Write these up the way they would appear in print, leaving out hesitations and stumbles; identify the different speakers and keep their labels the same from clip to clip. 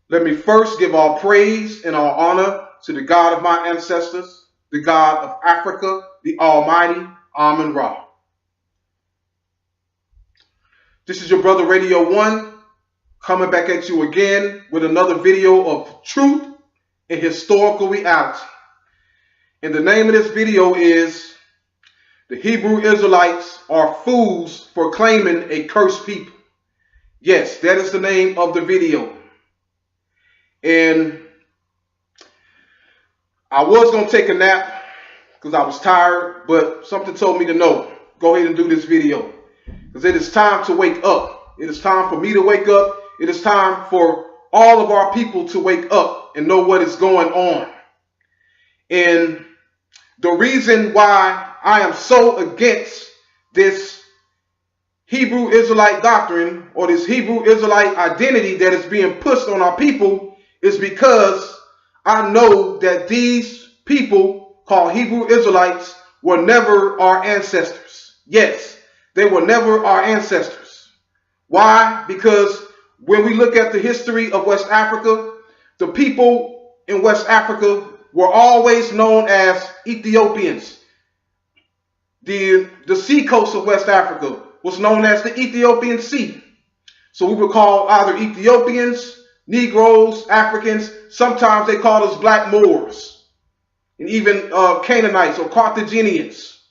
Speaker 1: Let me first give all praise and all honor to the God of my ancestors, the God of Africa, the Almighty Amun Ra. This is your brother Radio 1 coming back at you again with another video of truth and historical reality. And the name of this video is The Hebrew Israelites Are Fools for Claiming a Cursed People. Yes, that is the name of the video. And I was going to take a nap because I was tired, but something told me to no, go ahead and do this video. Because it is time to wake up. It is time for me to wake up. It is time for all of our people to wake up and know what is going on. And the reason why I am so against this Hebrew Israelite doctrine or this Hebrew Israelite identity that is being pushed on our people is because I know that these people called Hebrew Israelites were never our ancestors. Yes, they were never our ancestors. Why? Because when we look at the history of West Africa, the people in West Africa were always known as Ethiopians. The sea coast of West Africa was known as the Ethiopian Sea. So we would call either Ethiopians, Negroes, Africans. Sometimes they called us black Moors and even Canaanites or Carthaginians.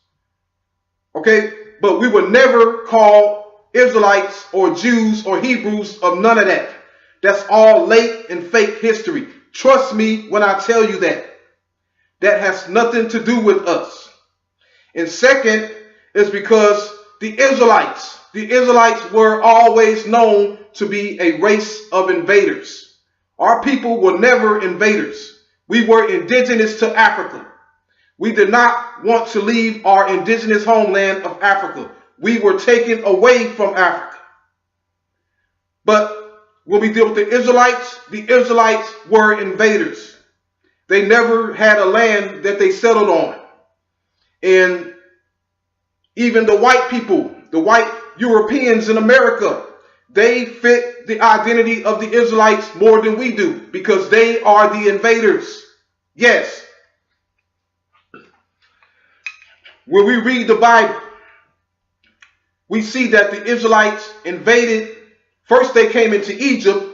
Speaker 1: Okay, but we were never called Israelites or Jews or Hebrews of none of that. That's all late and fake history. Trust me when I tell you that. That has nothing to do with us. And second is because the Israelites were always known to be a race of invaders. Our people were never invaders. We were indigenous to Africa. We did not want to leave our indigenous homeland of Africa. We were taken away from Africa. But when we deal with the Israelites were invaders. They never had a land that they settled on. And even the white people, the white Europeans in America, they fit the identity of the Israelites more than we do because they are the invaders. Yes. When we read the Bible, we see that the Israelites invaded. First, they came into Egypt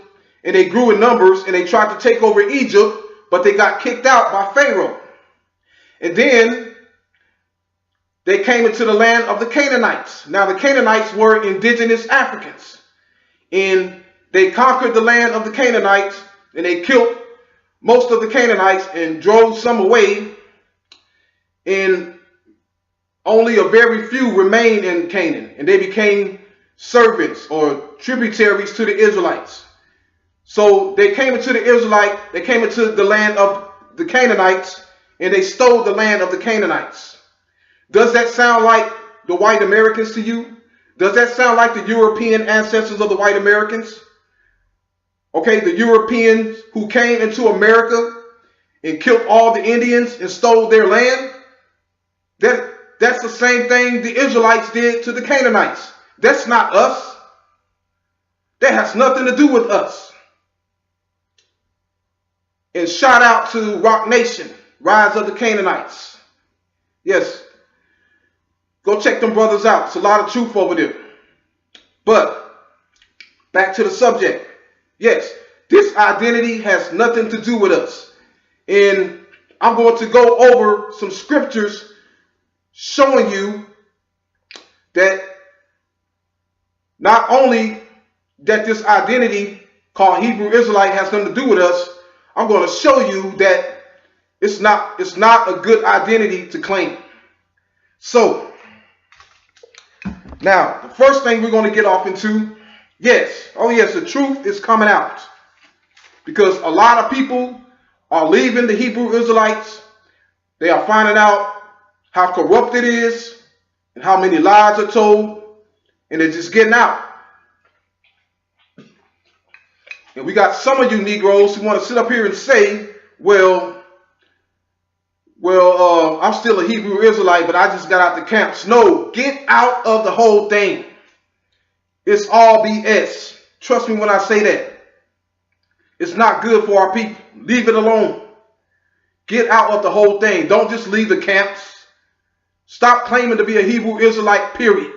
Speaker 1: and they grew in numbers and they tried to take over Egypt, but they got kicked out by Pharaoh. And then they came into the land of the Canaanites. Now, the Canaanites were indigenous Africans. And they conquered the land of the Canaanites and they killed most of the Canaanites and drove some away. And only a very few remained in Canaan. And they became servants or tributaries to the Israelites. So they came into the land of the Canaanites and they stole the land of the Canaanites. Does that sound like the white Americans to you? Does that sound like the European ancestors of the white Americans? Okay, the Europeans who came into America and killed all the Indians and stole their land? That's the same thing the Israelites did to the Canaanites. That's not us. That has nothing to do with us. And shout out to Rock Nation, Rise of the Canaanites. Yes. Go check them brothers out. It's a lot of truth over there. But back to the subject. Yes, this identity has nothing to do with us. And I'm going to go over some scriptures showing you that not only that this identity called Hebrew Israelite has nothing to do with us, I'm going to show you that it's not a good identity to claim. So, now, the first thing we're going to get off into, the truth is coming out. Because a lot of people are leaving the Hebrew Israelites. They are finding out how corrupt it is and how many lies are told. And they're just getting out. And we got some of you Negroes who want to sit up here and say, well, I'm still a Hebrew Israelite, but I just got out the camps. No, get out of the whole thing. It's all BS. Trust me when I say that. It's not good for our people. Leave it alone. Get out of the whole thing. Don't just leave the camps. Stop claiming to be a Hebrew Israelite, period.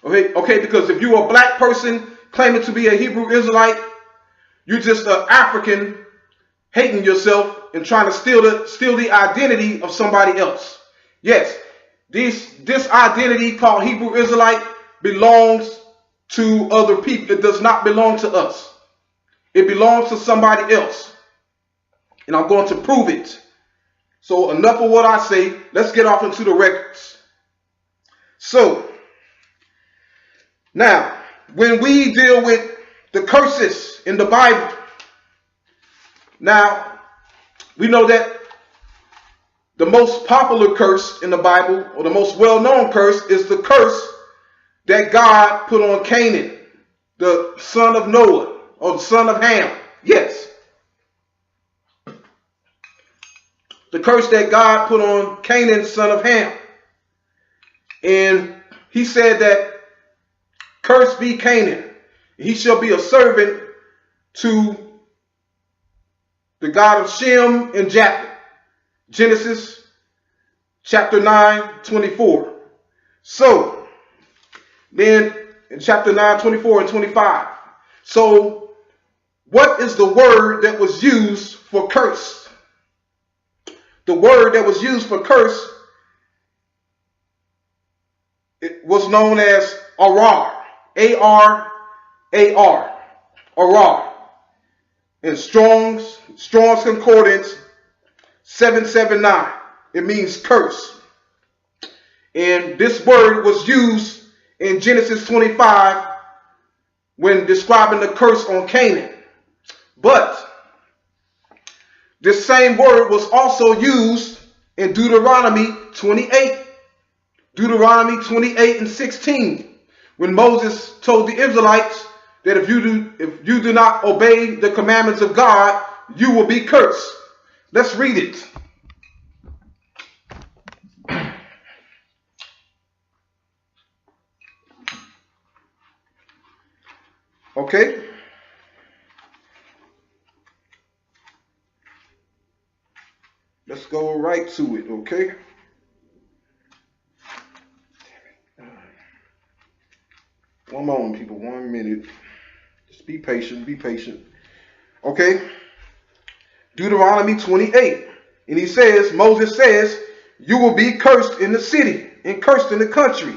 Speaker 1: Okay, because if you're a black person claiming to be a Hebrew Israelite, you're just an African hating yourself and trying to steal the identity of somebody else. Yes, this identity called Hebrew Israelite belongs to other people. It does not belong to us. It belongs to somebody else. And I'm going to prove it. So enough of what I say. Let's get off into the records. So, now, when we deal with the curses in the Bible, now, we know that the most popular curse in the Bible, or the most well-known curse, is the curse that God put on Canaan, the son of Noah, or the son of Ham. Yes. The curse that God put on Canaan, son of Ham. And he said that, "Cursed be Canaan, he shall be a servant to the God of Shem and Japheth." Genesis chapter 9:24. So, then in chapter 9, 24 and 25. So, what is the word that was used for curse? The word that was used for curse, it was known as arar. A-R-A-R. Arar. In Strong's Concordance 779. It means curse. And this word was used in Genesis 25 when describing the curse on Canaan. But this same word was also used in Deuteronomy 28. Deuteronomy 28 and 16. When Moses told the Israelites that if you do not obey the commandments of God, you will be cursed. Let's read it. Okay. Let's go right to it, okay? One moment, people. 1 minute. Just be patient. Be patient. Okay. Deuteronomy 28. And he says, Moses says, "You will be cursed in the city and cursed in the country."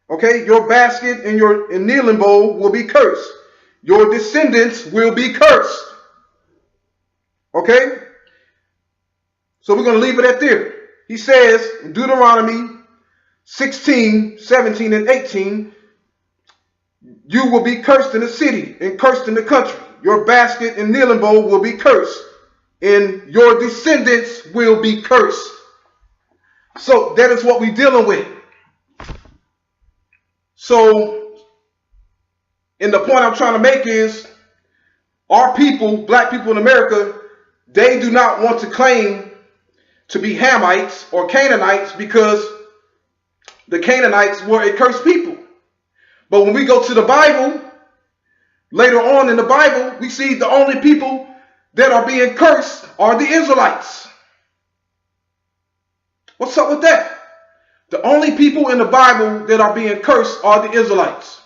Speaker 1: Okay. Your basket and your kneeling bowl will be cursed. Your descendants will be cursed. Okay. So we're going to leave it at there. He says in Deuteronomy 16, 17, and 18, "You will be cursed in the city and cursed in the country. Your basket and kneeling bowl will be cursed, and your descendants will be cursed." So that is what we're dealing with. So, and the point I'm trying to make is, our people, black people in America, they do not want to claim to be Hamites or Canaanites because the Canaanites were a cursed people. But when we go to the Bible, later on in the Bible, we see the only people that are being cursed are the Israelites. What's up with that? The only people in the Bible that are being cursed are the Israelites.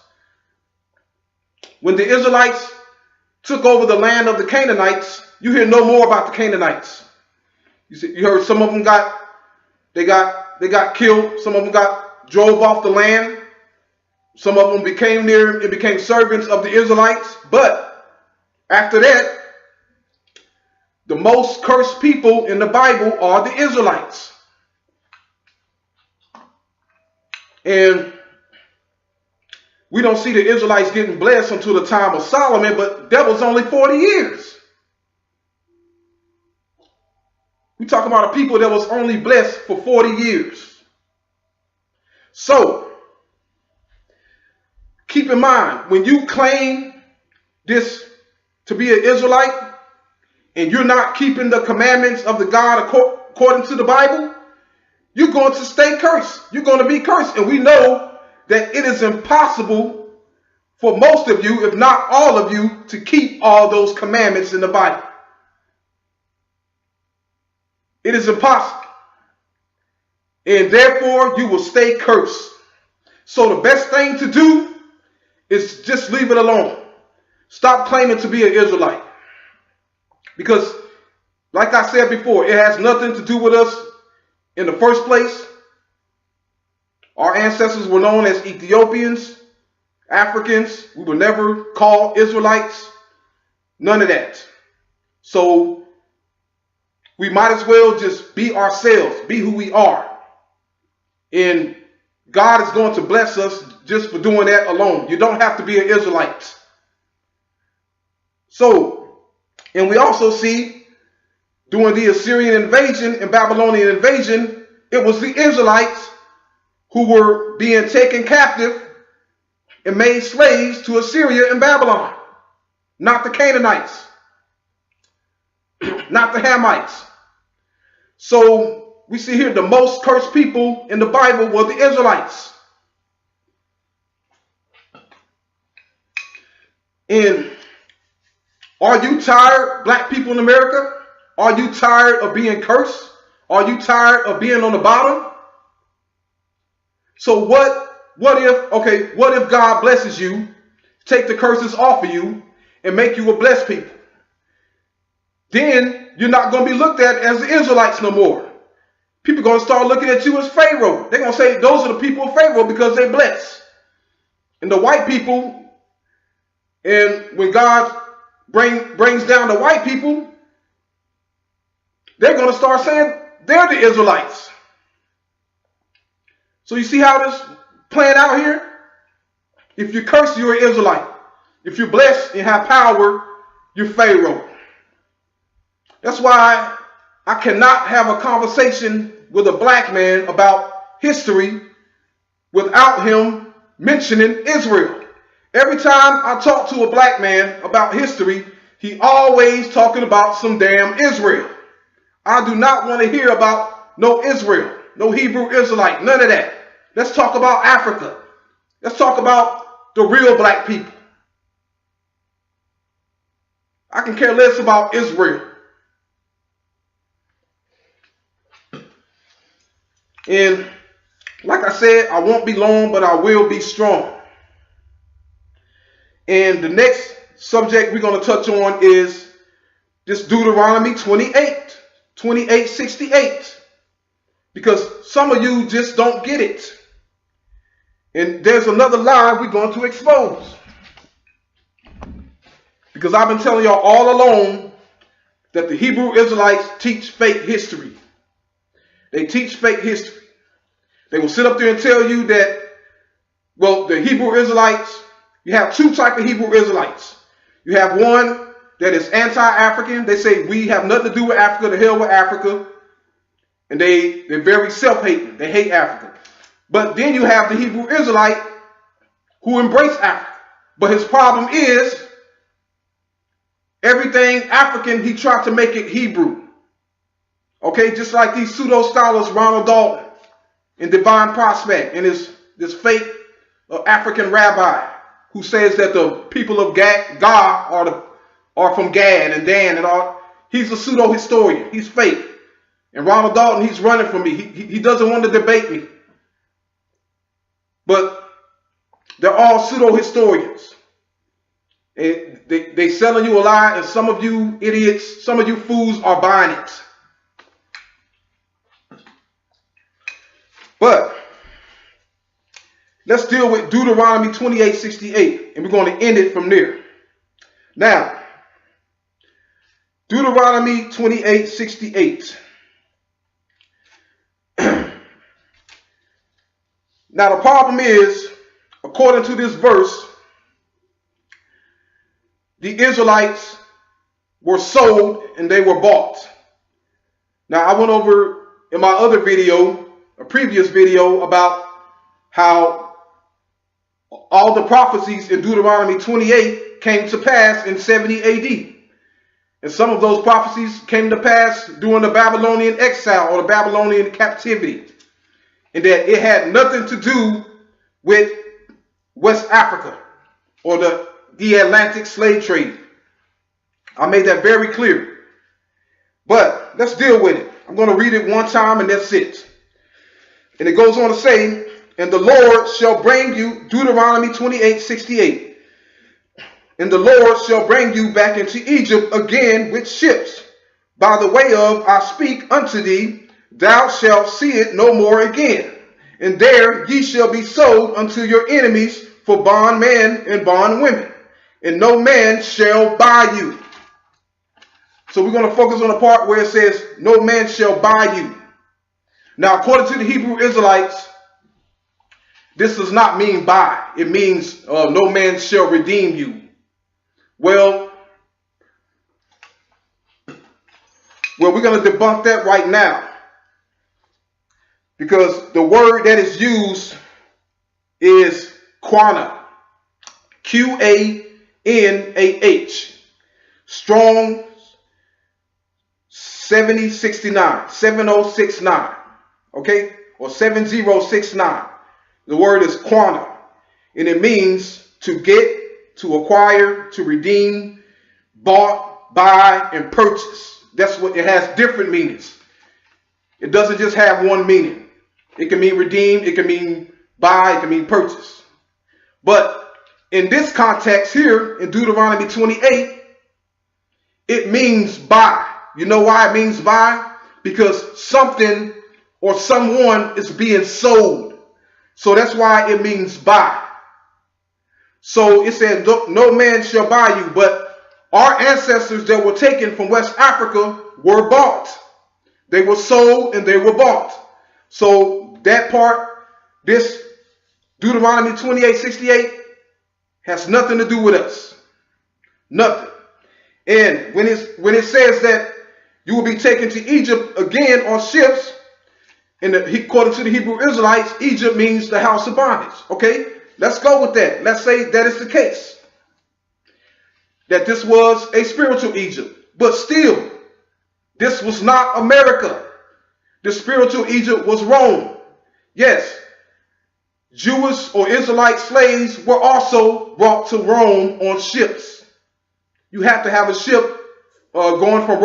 Speaker 1: When the Israelites took over the land of the Canaanites, you hear no more about the Canaanites. You heard some of them got killed. Some of them got drove off the land. Some of them became near and became servants of the Israelites. But after that, the most cursed people in the Bible are the Israelites. And we don't see the Israelites getting blessed until the time of Solomon, but that was only 40 years. We talk about a people that was only blessed for 40 years. So, keep in mind, when you claim this to be an Israelite, and you're not keeping the commandments of the God according to the Bible, you're going to stay cursed. You're going to be cursed. And we know that it is impossible for most of you, if not all of you, to keep all those commandments in the Bible. It is impossible. And therefore, you will stay cursed. So the best thing to do is just leave it alone. Stop claiming to be an Israelite. Because, like I said before, it has nothing to do with us in the first place. Our ancestors were known as Ethiopians, Africans. We were never called Israelites. None of that. So we might as well just be ourselves, be who we are. And God is going to bless us just for doing that alone. You don't have to be an Israelite. So, and we also see during the Assyrian invasion and Babylonian invasion, it was the Israelites who were being taken captive and made slaves to Assyria and Babylon. Not the Canaanites. Not the Hamites. So we see here the most cursed people in the Bible were the Israelites. And are you tired, black people in America? Are you tired of being cursed? Are you tired of being on the bottom? So what if God blesses you, take the curses off of you, and make you a blessed people? Then you're not going to be looked at as the Israelites no more. People are going to start looking at you as Pharaoh. They're going to say those are the people of Pharaoh because they're blessed. And the white people, and when God brings down the white people, they're going to start saying they're the Israelites. So you see how this playing out here? If you're cursed, you're an Israelite. If you're blessed and have power, you're Pharaoh. That's why I cannot have a conversation with a black man about history without him mentioning Israel. Every time I talk to a black man about history, he always talking about some damn Israel. I do not want to hear about no Israel, no Hebrew Israelite, none of that. Let's talk about Africa. Let's talk about the real black people. I can care less about Israel. And like I said, I won't be long, but I will be strong. And the next subject we're going to touch on is this Deuteronomy 28:68. Because some of you just don't get it. And there's another lie we're going to expose. Because I've been telling y'all all along that the Hebrew Israelites teach fake history. They teach fake history. They will sit up there and tell you that, well, the Hebrew Israelites, you have two types of Hebrew Israelites. You have one that is anti-African. They say we have nothing to do with Africa, the hell with Africa. And they're very self-hating. They hate Africa. But then you have the Hebrew Israelite who embrace Africa. But his problem is everything African, he tried to make it Hebrew. Okay, just like these pseudo-scholars, Ronald Dalton and Divine Prospect and this fake African rabbi who says that the people of God are from Gad and Dan and all. He's a pseudo-historian. He's fake. And Ronald Dalton, he's running from me. He doesn't want to debate me. But they're all pseudo-historians. And they selling you a lie, and some of you idiots, some of you fools are buying it. But let's deal with Deuteronomy 28:68, and we're going to end it from there. Now, Deuteronomy 28:68. Now, the problem is, according to this verse, the Israelites were sold and they were bought. Now, I went over in my other video, a previous video, about how all the prophecies in Deuteronomy 28 came to pass in 70 AD. And some of those prophecies came to pass during the Babylonian exile or the Babylonian captivity. And that it had nothing to do with West Africa. or the Atlantic slave trade. I made that very clear. But let's deal with it. I'm going to read it one time and that's it. And it goes on to say, and the Lord shall bring you, Deuteronomy 28:68. And the Lord shall bring you back into Egypt again with ships. By the way of I speak unto thee, thou shalt see it no more again. And there ye shall be sold unto your enemies for bondmen and bondwomen. And no man shall buy you. So we're going to focus on the part where it says, no man shall buy you. Now, according to the Hebrew Israelites, this does not mean buy. It means no man shall redeem you. Well, we're going to debunk that right now. Because the word that is used is quanah. Q-A-N-A-H. Strong 7069. Okay? Or 7069. The word is quanah. And it means to get, to acquire, to redeem, bought, buy, and purchase. That's what it has, different meanings. It doesn't just have one meaning. It can mean redeem, it can mean buy, it can mean purchase. But in this context here, in Deuteronomy 28, it means buy. You know why it means buy? Because something or someone is being sold. So that's why it means buy. So it said, no man shall buy you. But our ancestors that were taken from West Africa were bought. They were sold and they were bought. So that part, this Deuteronomy 28:68 has nothing to do with us. Nothing. And when it says that you will be taken to Egypt again on ships, and according to the Hebrew Israelites, Egypt means the house of bondage. Okay, let's go with that. Let's say that is the case. That this was a spiritual Egypt. But still, this was not America. The spiritual Egypt was Rome. Yes, Jewish or Israelite slaves were also brought to Rome on ships. You have to have a ship going from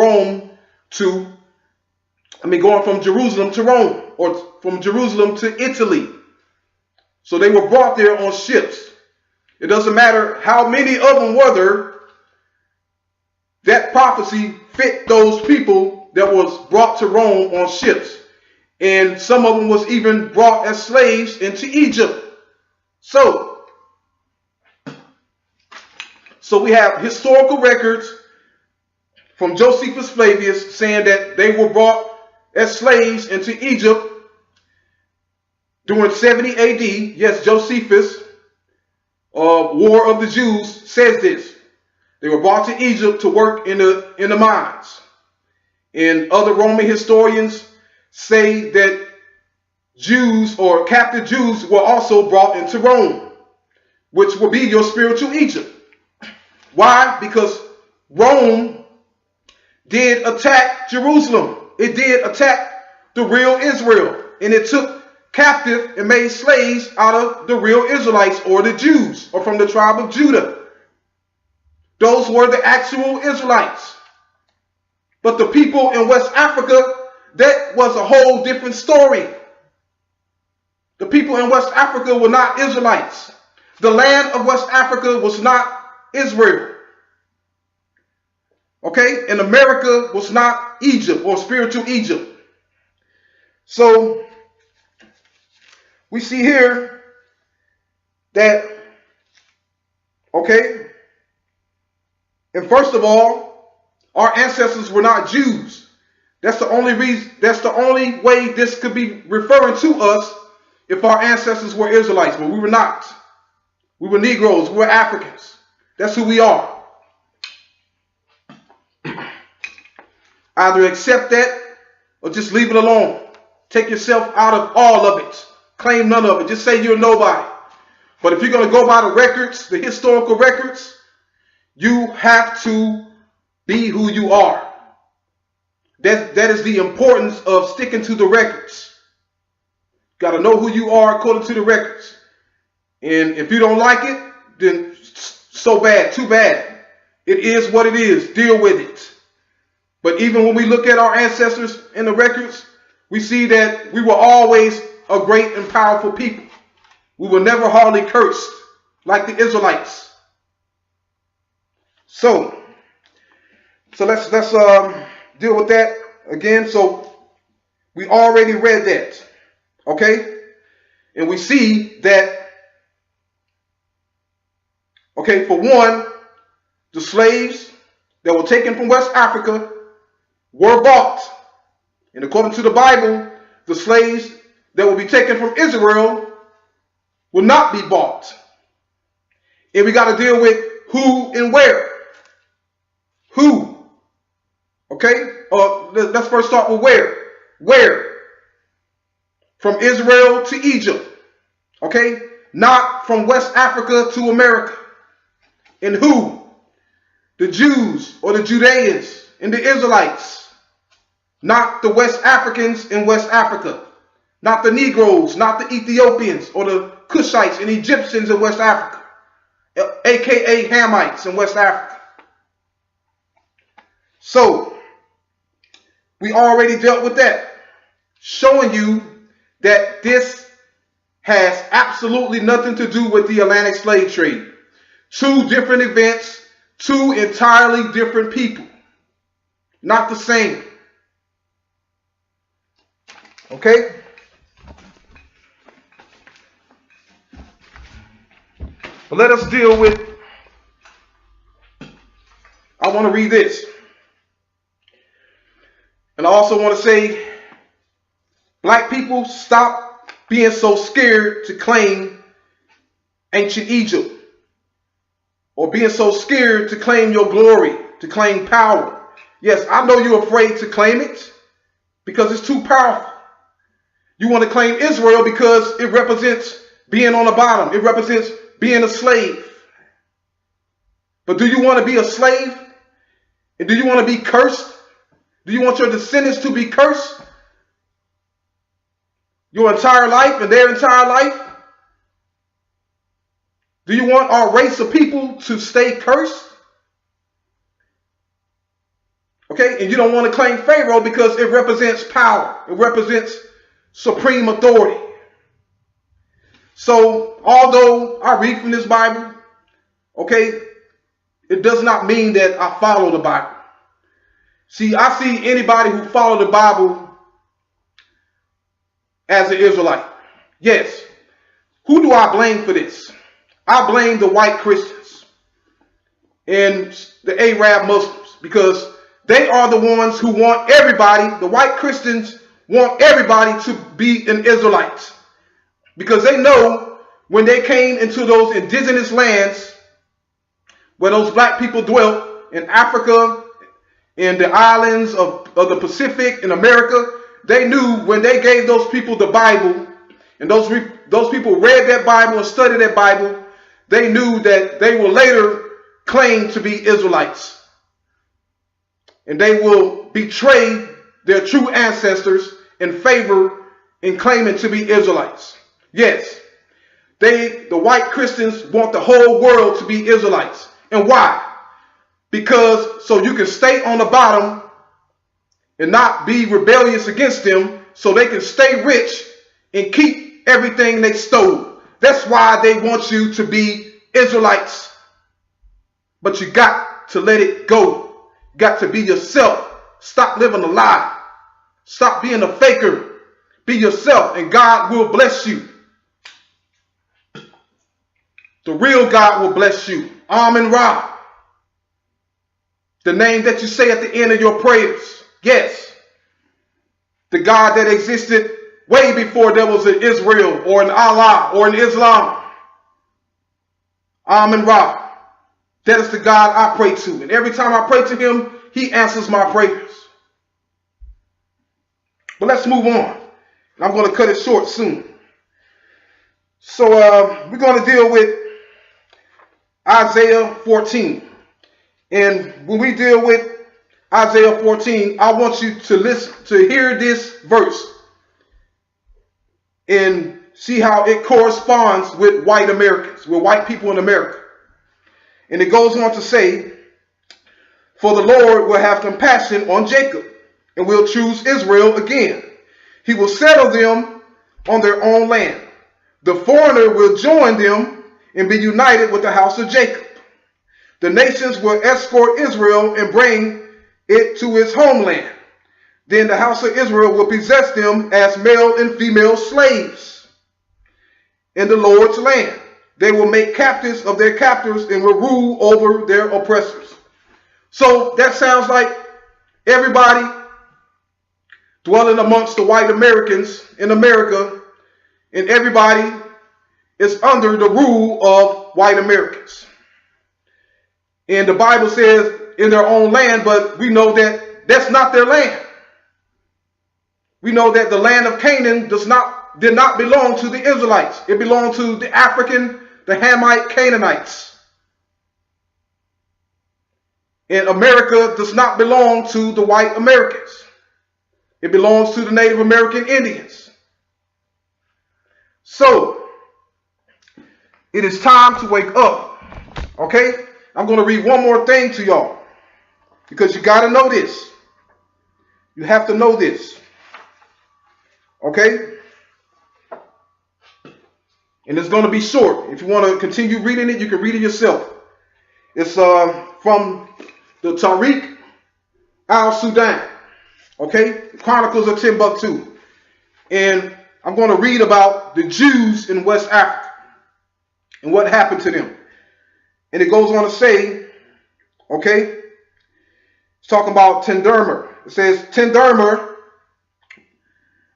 Speaker 1: Jerusalem to Rome, or from Jerusalem to Italy. So they were brought there on ships. It doesn't matter how many of them were there. That prophecy fit those people that was brought to Rome on ships. And some of them was even brought as slaves into Egypt. So we have historical records from Josephus Flavius saying that they were brought as slaves into Egypt during 70 AD. Yes, Josephus, War of the Jews, says this. They were brought to Egypt to work in the mines. And other Roman historians say that Jews or captive Jews were also brought into Rome, which will be your spiritual Egypt. Why? Because Rome did attack Jerusalem. It did attack the real Israel. And it took captive and made slaves out of the real Israelites, or the Jews, or from the tribe of Judah. Those were the actual Israelites. But the people in West Africa, that was a whole different story. The people in West Africa were not Israelites. The land of West Africa was not Israel. Okay? And America was not Egypt or spiritual Egypt. So we see here that, okay, and first of all, our ancestors were not Jews. That's the only reason, that's the only way this could be referring to us, if our ancestors were Israelites. But we were not. We were Negroes. We were Africans. That's who we are. Either accept that or just leave it alone. Take yourself out of all of it. Claim none of it. Just say you're nobody. But if you're going to go by the records, the historical records, you have to be who you are. That is the importance of sticking to the records. Got to know who you are according to the records. And if you don't like it, then So bad, too bad. It is what it is. Deal with it. But even when we look at our ancestors in the records, we see that we were always a great and powerful people. We were never hardly cursed like the Israelites. So let's deal with that again. So we already read that, okay? And we see that, okay, for one, the slaves that were taken from West Africa were bought. And according to the Bible, the slaves that will be taken from Israel will not be bought. And we got to deal with who and where. Who? Okay? Let's first start with where. Where? From Israel to Egypt. Okay? Not from West Africa to America. And who? The Jews or the Judeans and the Israelites. Not the West Africans in West Africa. Not the Negroes, not the Ethiopians or the Cushites and Egyptians in West Africa. AKA Hamites in West Africa. So, we already dealt with that. Showing you that this has absolutely nothing to do with the Atlantic slave trade. Two different events, two entirely different people. Not the same. Okay? But let us deal with, I want to read this. And I also want to say, black people, stop being so scared to claim ancient Egypt. Or being so scared to claim your glory, to claim power. Yes, I know you're afraid to claim it because it's too powerful. You want to claim Israel because it represents being on the bottom. It represents being a slave. But do you want to be a slave? And do you want to be cursed? Do you want your descendants to be cursed? Your entire life and their entire life? Do you want our race of people to stay cursed? Okay, and you don't want to claim Pharaoh because it represents power. It represents supreme authority. So, although I read from this Bible, okay, it does not mean that I follow the Bible. See, I see anybody who follow the Bible as an Israelite. Yes. Who do I blame for this? I blame the white Christians and the Arab Muslims because they are the ones who want everybody, the white Christians want everybody to be an Israelite. Because they know when they came into those indigenous lands where those black people dwelt in Africa, in the islands of the Pacific, in America, they knew when they gave those people the Bible, and those people read that Bible and studied that Bible, they knew that they will later claim to be Israelites. And they will betray their true ancestors in favor in claiming to be Israelites. Yes, the white Christians want the whole world to be Israelites. And why? Because so you can stay on the bottom and not be rebellious against them so they can stay rich and keep everything they stole. That's why they want you to be Israelites. But you got to let it go. You got to be yourself. Stop living a lie. Stop being a faker. Be yourself and God will bless you. The real God will bless you. Amen Ra. The name that you say at the end of your prayers. Yes. The God that existed way before there was an Israel or an Allah or an Islam. Amen Ra. That is the God I pray to. And every time I pray to him, he answers my prayers. But let's move on. I'm going to cut it short soon. So we're going to deal with Isaiah 14. And when we deal with Isaiah 14, I want you to listen, to hear this verse and see how it corresponds with white Americans, with white people in America. And it goes on to say, for the Lord will have compassion on Jacob and will choose Israel again. He will settle them on their own land. The foreigner will join them and be united with the house of Jacob. The nations will escort Israel and bring it to its homeland. Then the house of Israel will possess them as male and female slaves in the Lord's land. They will make captives of their captors and will rule over their oppressors. So that sounds like everybody dwelling amongst the white Americans in America, and everybody is under the rule of white Americans. And the Bible says in their own land, but we know that that's not their land. We know that the land of Canaan did not belong to the Israelites. It belonged to the Hamite Canaanites. And America does not belong to the white Americans. It belongs to the Native American Indians. So, it is time to wake up. Okay? I'm going to read one more thing to y'all, because you got to know this. You have to know this. Okay? And it's going to be short. If you want to continue reading it, you can read it yourself. It's from the Tariq al-Sudan. Okay? The Chronicles of Timbuktu. And I'm going to read about the Jews in West Africa and what happened to them. And it goes on to say, okay, it's talking about Tendermer. It says, Tendermer,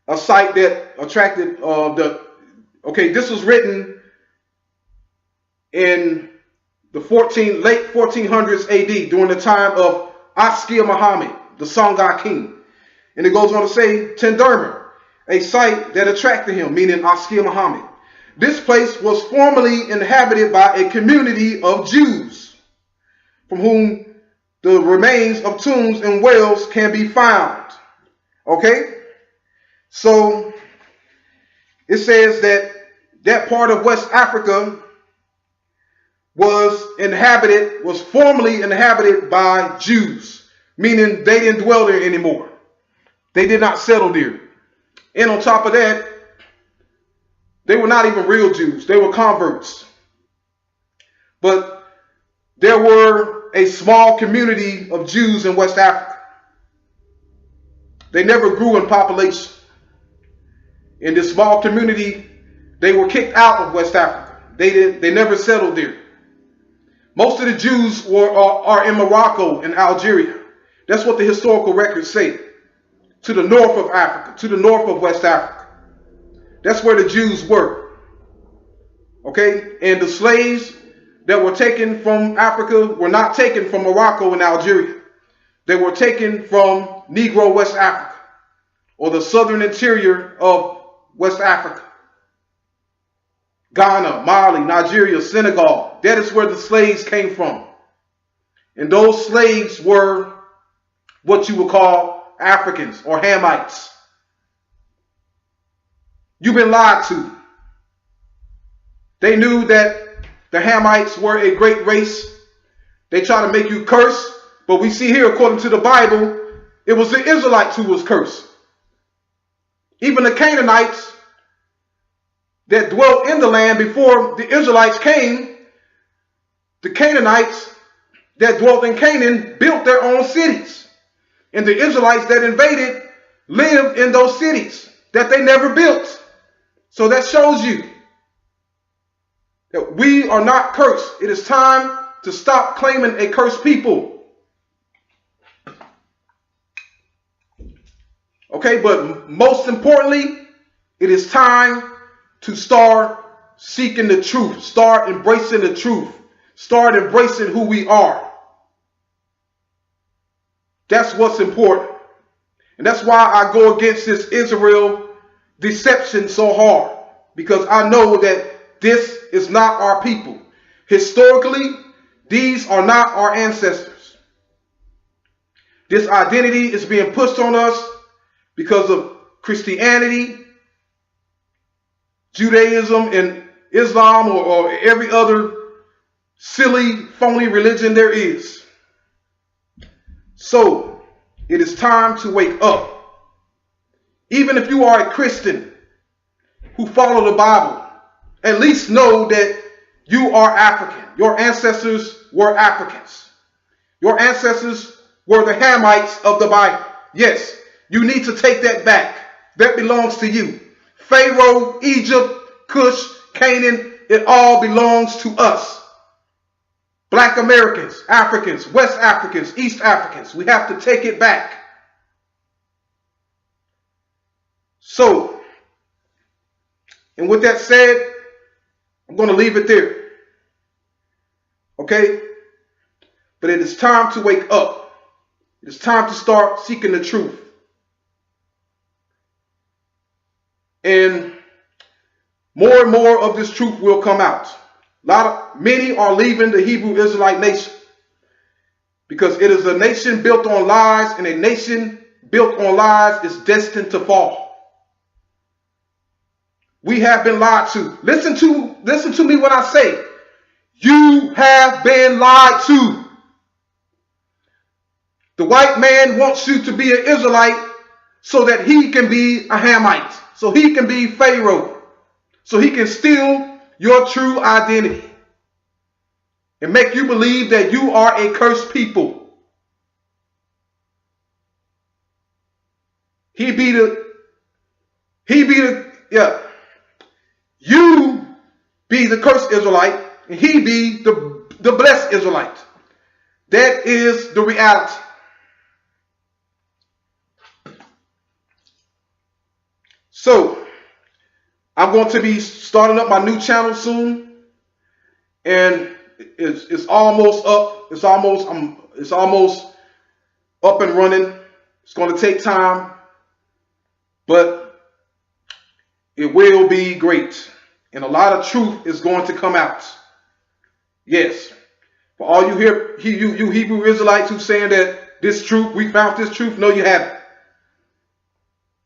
Speaker 1: a site that attracted this was written in the late 1400s AD during the time of Askia Muhammad, the Songhai king. And it goes on to say, Tendermer, a site that attracted him, meaning Askia Muhammad. This place was formerly inhabited by a community of Jews, from whom the remains of tombs and wells can be found. Okay? So, it says that that part of West Africa was formerly inhabited by Jews, meaning they didn't dwell there anymore. They did not settle there. And on top of that, they were not even real Jews. They were converts. But there were a small community of Jews in West Africa. They never grew in population. In this small community, they were kicked out of West Africa. They never settled there. Most of the Jews are in Morocco and Algeria. That's what the historical records say. To the north of Africa, to the north of West Africa. That's where the Jews were. Okay? And the slaves that were taken from Africa were not taken from Morocco and Algeria. They were taken from Negro West Africa, or the southern interior of West Africa. Ghana, Mali, Nigeria, Senegal. That is where the slaves came from. And those slaves were what you would call Africans or Hamites. You've been lied to. They knew that the Hamites were a great race. They try to make you curse. But we see here, according to the Bible, it was the Israelites who was cursed. Even the Canaanites that dwelt in the land before the Israelites came, the Canaanites that dwelt in Canaan built their own cities. And the Israelites that invaded lived in those cities that they never built. So that shows you that we are not cursed. It is time to stop claiming a cursed people. Okay, but most importantly, it is time to start seeking the truth. Start embracing the truth. Start embracing who we are. That's what's important. And that's why I go against this Israel deception so hard. Because I know that this is not our people. Historically, these are not our ancestors. This identity is being pushed on us because of Christianity, Judaism, and Islam, or every other silly, phony religion there is. So it is time to wake up. Even if you are a Christian who follow the Bible, at least know that you are African. Your ancestors were Africans. Your ancestors were the Hamites of the Bible. Yes, you need to take that back. That belongs to you. Pharaoh, Egypt, Cush, Canaan, it all belongs to us. Black Americans, Africans, West Africans, East Africans. We have to take it back. So, and with that said, I'm going to leave it there. Okay? But it is time to wake up. It is time to start seeking the truth. And more of this truth will come out. Many are leaving the Hebrew Israelite nation because it is a nation built on lies, and a nation built on lies is destined to fall. We have been lied to. Listen to me when I say, you have been lied to. The white man wants you to be an Israelite so that he can be a Hamite, so he can be Pharaoh, so he can steal your true identity and make you believe that you are a cursed people. You be the cursed Israelite, and he be the blessed Israelite. That is the reality. So, I'm going to be starting up my new channel soon, and it's almost up. It's almost up and running. It's going to take time, but it will be great, and a lot of truth is going to come out. Yes, for all you Hebrew Israelites who saying that this truth, we found this truth, no, you haven't.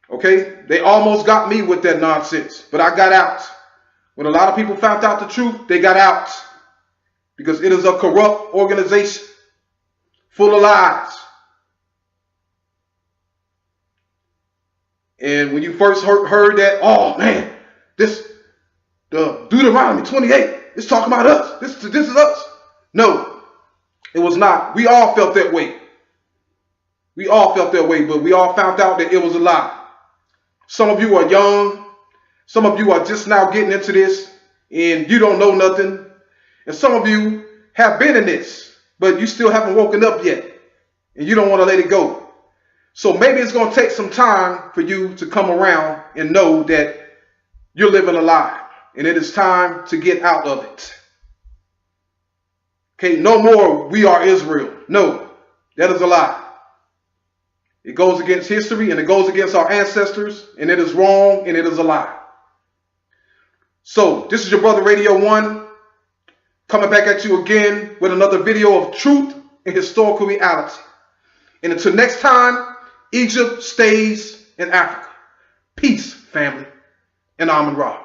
Speaker 1: Okay, they almost got me with that nonsense, but I got out. When a lot of people found out the truth, they got out because it is a corrupt organization full of lies. And when you first heard that, oh man, the Deuteronomy 28, it's talking about us. This is us. No, it was not. We all felt that way. We all felt that way, but we all found out that it was a lie. Some of you are young. Some of you are just now getting into this and you don't know nothing. And some of you have been in this, but you still haven't woken up yet and you don't want to let it go. So maybe it's going to take some time for you to come around and know that you're living a lie and it is time to get out of it. Okay, no more we are Israel. No, that is a lie. It goes against history and it goes against our ancestors, and it is wrong and it is a lie. So this is your brother Radio 1 coming back at you again with another video of truth and historical reality. And until next time, Egypt stays in Africa. Peace, family, and Amen Ra.